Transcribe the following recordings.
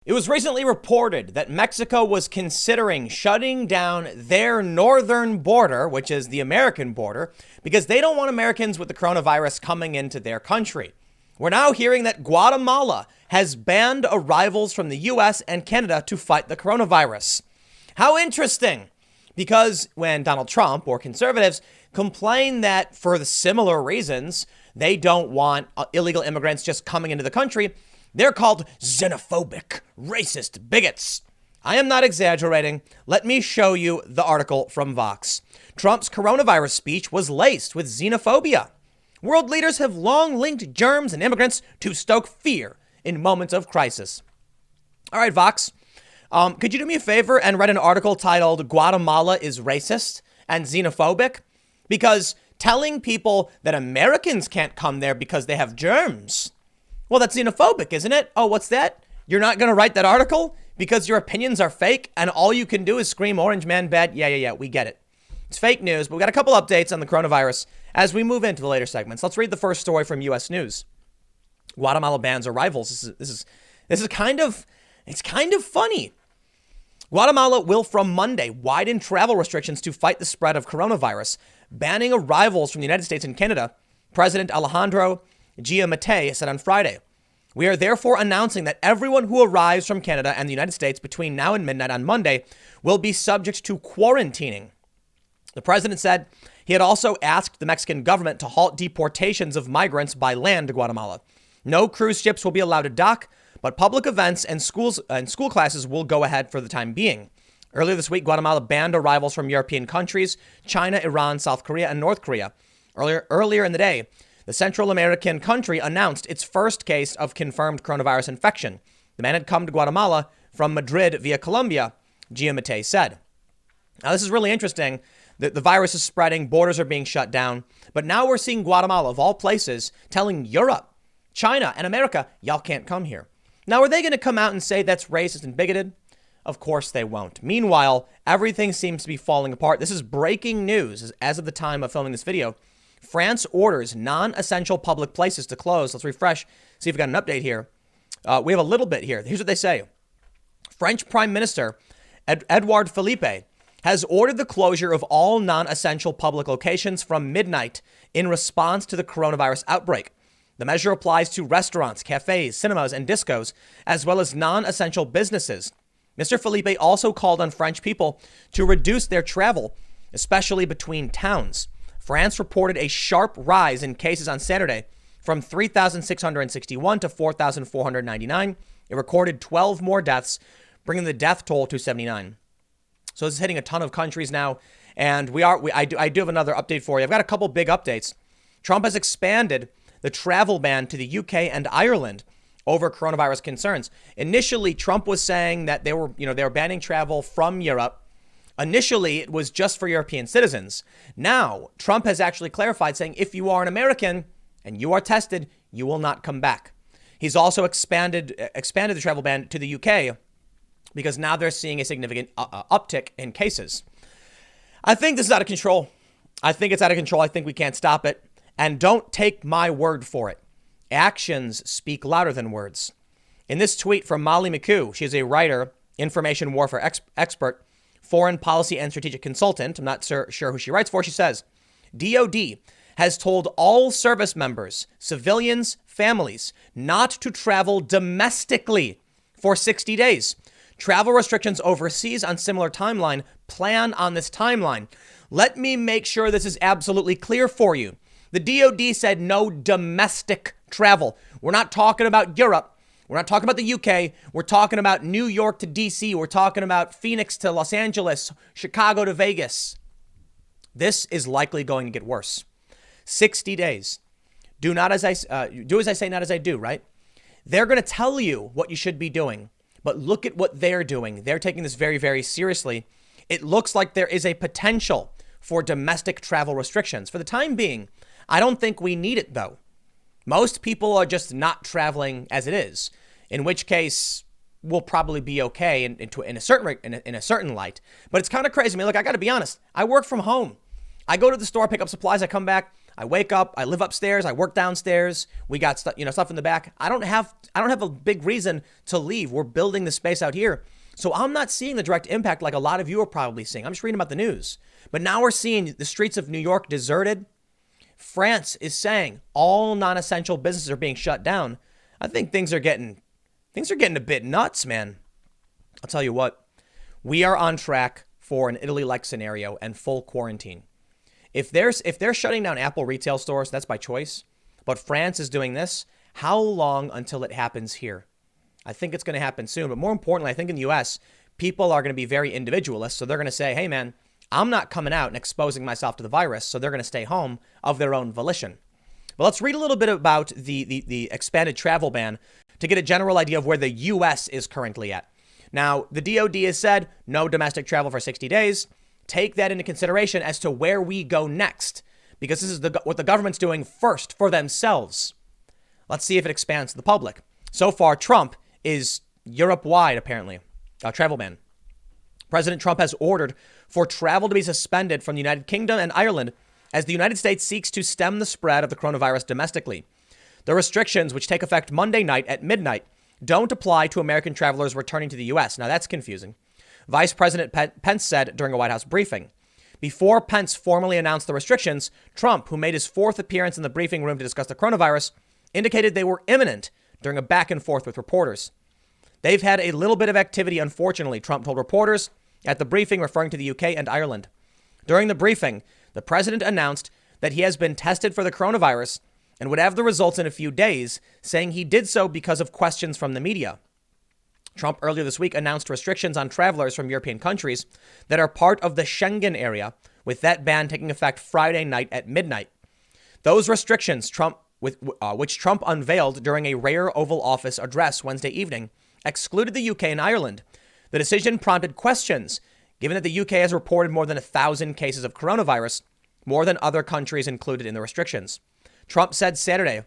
It was recently reported that Mexico was considering shutting down their northern border, which is the American border, because they don't want Americans with the coronavirus coming into their country. We're now hearing that Guatemala has banned arrivals from the US and Canada to fight the coronavirus. How interesting! Because when Donald Trump or conservatives complain that for the similar reasons, they don't want illegal immigrants just coming into the country, they're called xenophobic, racist bigots. I am not exaggerating. Let me show you the article from Vox. Trump's coronavirus speech was laced with xenophobia. World leaders have long linked germs and immigrants to stoke fear in moments of crisis. All right, Vox, could you do me a favor and write an article titled Guatemala is Racist and Xenophobic? Because telling people that Americans can't come there because they have germs, well, that's xenophobic, isn't it? Oh, what's that? You're not going to write that article because your opinions are fake and all you can do is scream orange man bad? Yeah, we get it. It's fake news, but we got a couple updates on the coronavirus as we move into the later segments. Let's read the first story from U.S. News. Guatemala bans arrivals. This is kind of funny. Guatemala will from Monday widen travel restrictions to fight the spread of coronavirus, banning arrivals from the United States and Canada. President Alejandro Giammattei said on Friday, "We are therefore announcing that everyone who arrives from Canada and the United States between now and midnight on Monday will be subject to quarantining." The president said he had also asked the Mexican government to halt deportations of migrants by land to Guatemala. No cruise ships will be allowed to dock, but public events and school classes will go ahead for the time being. Earlier this week, Guatemala banned arrivals from European countries, China, Iran, South Korea, and North Korea. Earlier in the day, the Central American country announced its first case of confirmed coronavirus infection. The man had come to Guatemala from Madrid via Colombia, Giammattei said. Now, this is really interesting. The virus is spreading, borders are being shut down. But now we're seeing Guatemala, of all places, telling Europe, China, and America, y'all can't come here. Now, are they going to come out and say that's racist and bigoted? Of course they won't. Meanwhile, everything seems to be falling apart. This is breaking news as of the time of filming this video. France orders non-essential public places to close. Let's refresh, see if we got an update here. We have a little bit here. Here's what they say. French Prime Minister Edouard Philippe has ordered the closure of all non-essential public locations from midnight in response to the coronavirus outbreak. The measure applies to restaurants, cafes, cinemas, and discos, as well as non-essential businesses. Mr. Philippe also called on French people to reduce their travel, especially between towns. France reported a sharp rise in cases on Saturday from 3,661 to 4,499. It recorded 12 more deaths, bringing the death toll to 79. So this is hitting a ton of countries now. And I do have another update for you. I've got a couple big updates. Trump has expanded the travel ban to the UK and Ireland over coronavirus concerns. Initially, Trump was saying that they were banning travel from Europe. Initially, it was just for European citizens. Now, Trump has actually clarified, saying if you are an American and you are tested, you will not come back. He's also expanded the travel ban to the UK because now they're seeing a significant uptick in cases. I think this is out of control. I think it's out of control. I think we can't stop it. And don't take my word for it. Actions speak louder than words. In this tweet from Molly McCoo, she is a writer, information warfare expert, foreign policy and strategic consultant. I'm not sure who she writes for. She says, DOD has told all service members, civilians, families, not to travel domestically for 60 days. Travel restrictions overseas on similar timeline. Plan on this timeline. Let me make sure this is absolutely clear for you. The DOD said no domestic travel. We're not talking about Europe. We're not talking about the UK. We're talking about New York to DC. We're talking about Phoenix to Los Angeles, Chicago to Vegas. This is likely going to get worse. 60 days. Do as I say, not as I do, right? They're going to tell you what you should be doing, but look at what they're doing. They're taking this very, very seriously. It looks like there is a potential for domestic travel restrictions. For the time being, I don't think we need it, though. Most people are just not traveling as it is, in which case we'll probably be okay in a certain light. But it's kind of crazy. I mean, look, I got to be honest. I work from home. I go to the store, pick up supplies. I come back. I wake up, I live upstairs, I work downstairs. We got stuff, stuff in the back. I don't have a big reason to leave. We're building the space out here. So I'm not seeing the direct impact like a lot of you are probably seeing. I'm just reading about the news. But now we're seeing the streets of New York deserted. France is saying all non-essential businesses are being shut down. I think things are getting a bit nuts, man. I'll tell you what, we are on track for an Italy-like scenario and full quarantine. If they're shutting down Apple retail stores, that's by choice. But France is doing this. How long until it happens here? I think it's going to happen soon. But more importantly, I think in the U.S., people are going to be very individualist. So they're going to say, hey, man, I'm not coming out and exposing myself to the virus. So they're going to stay home of their own volition. But let's read a little bit about the expanded travel ban to get a general idea of where the U.S. is currently at. Now, the DOD has said no domestic travel for 60 days. Take that into consideration as to where we go next, because this is what the government's doing first for themselves. Let's see if it expands to the public. So far, Trump is Europe-wide, apparently, a travel ban. President Trump has ordered for travel to be suspended from the United Kingdom and Ireland as the United States seeks to stem the spread of the coronavirus domestically. The restrictions, which take effect Monday night at midnight, don't apply to American travelers returning to the U.S. Now, that's confusing. Vice President Pence said during a White House briefing. Before Pence formally announced the restrictions, Trump, who made his fourth appearance in the briefing room to discuss the coronavirus, indicated they were imminent during a back and forth with reporters. They've had a little bit of activity, unfortunately, Trump told reporters at the briefing, referring to the UK and Ireland. During the briefing, the president announced that he has been tested for the coronavirus and would have the results in a few days, saying he did so because of questions from the media. Trump earlier this week announced restrictions on travelers from European countries that are part of the Schengen area, with that ban taking effect Friday night at midnight. Those restrictions, which Trump unveiled during a rare Oval Office address Wednesday evening, excluded the UK and Ireland. The decision prompted questions, given that the UK has reported more than 1,000 cases of coronavirus, more than other countries included in the restrictions. Trump said Saturday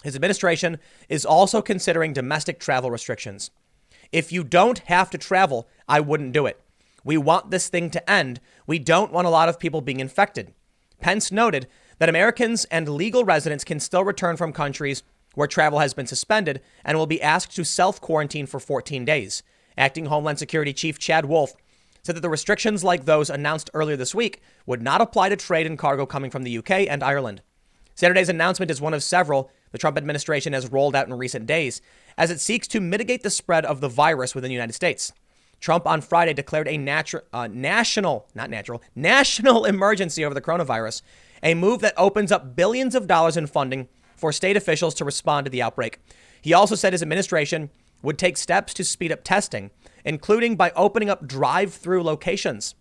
his administration is also considering domestic travel restrictions. If you don't have to travel, I wouldn't do it. We want this thing to end. We don't want a lot of people being infected. Pence noted that Americans and legal residents can still return from countries where travel has been suspended and will be asked to self-quarantine for 14 days. Acting Homeland Security Chief Chad Wolf said that the restrictions like those announced earlier this week would not apply to trade and cargo coming from the UK and Ireland. Saturday's announcement is one of several the Trump administration has rolled out in recent days as it seeks to mitigate the spread of the virus within the United States. Trump on Friday declared a national emergency over the coronavirus, a move that opens up billions of dollars in funding for state officials to respond to the outbreak. He also said his administration would take steps to speed up testing, including by opening up drive-through locations.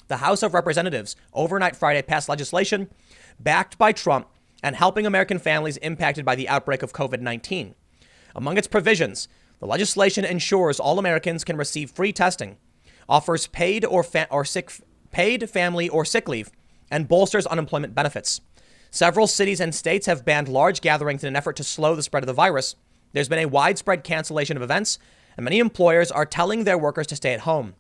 The House of Representatives overnight Friday passed legislation backed by Trump and helping American families impacted by the outbreak of COVID-19. Among its provisions, the legislation ensures all Americans can receive free testing, offers paid family or sick leave, and bolsters unemployment benefits. Several cities and states have banned large gatherings in an effort to slow the spread of the virus. There's been a widespread cancellation of events, and many employers are telling their workers to stay at home.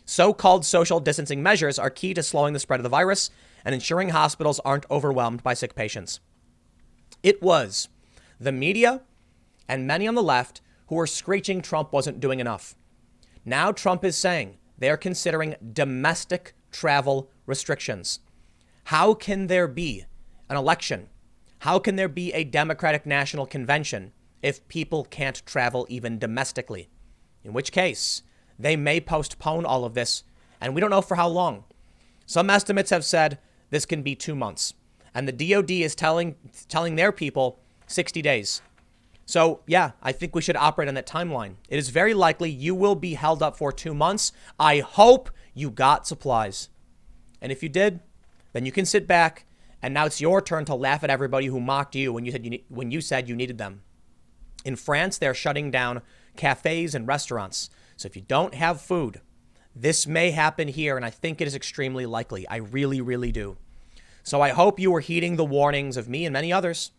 So-called social distancing measures are key to slowing the spread of the virus and ensuring hospitals aren't overwhelmed by sick patients. It was the media and many on the left who were screeching Trump wasn't doing enough. Now Trump is saying they're considering domestic travel restrictions. How can there be an election? How can there be a Democratic National Convention if people can't travel even domestically? In which case, they may postpone all of this, and we don't know for how long. Some estimates have said this can be 2 months, and the DOD is telling their people 60 days. So, yeah, I think we should operate on that timeline. It is very likely you will be held up for 2 months. I hope you got supplies. And if you did, then you can sit back, and now it's your turn to laugh at everybody who mocked you when you said you needed them. In France, they're shutting down cafes and restaurants. So if you don't have food, this may happen here, and I think it is extremely likely. I really, really do. So I hope you were heeding the warnings of me and many others.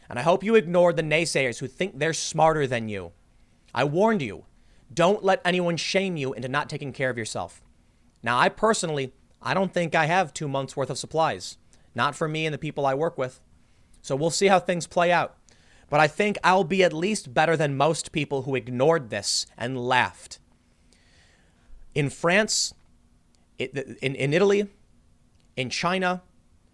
And I hope you ignored the naysayers who think they're smarter than you. I warned you. Don't let anyone shame you into not taking care of yourself. Now, I don't think I have 2 months worth of supplies. not for me and the people I work with. So we'll see how things play out. But I think I'll be at least better than most people who ignored this and laughed. In France, in Italy, in China,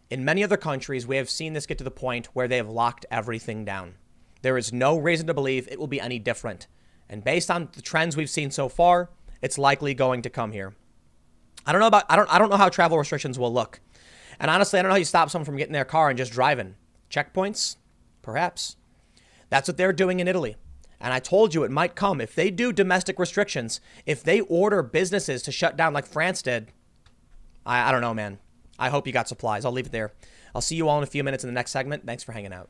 in many other countries, we have seen this get to the point where they have locked everything down. There is no reason to believe it will be any different. And based on the trends we've seen so far, it's likely going to come here. I don't know how travel restrictions will look. And honestly, I don't know how you stop someone from getting in their car and just driving. Checkpoints? Perhaps. That's what they're doing in Italy. And I told you it might come. If they do domestic restrictions, if they order businesses to shut down like France did, I don't know, man. I hope you got supplies. I'll leave it there. I'll see you all in a few minutes in the next segment. Thanks for hanging out.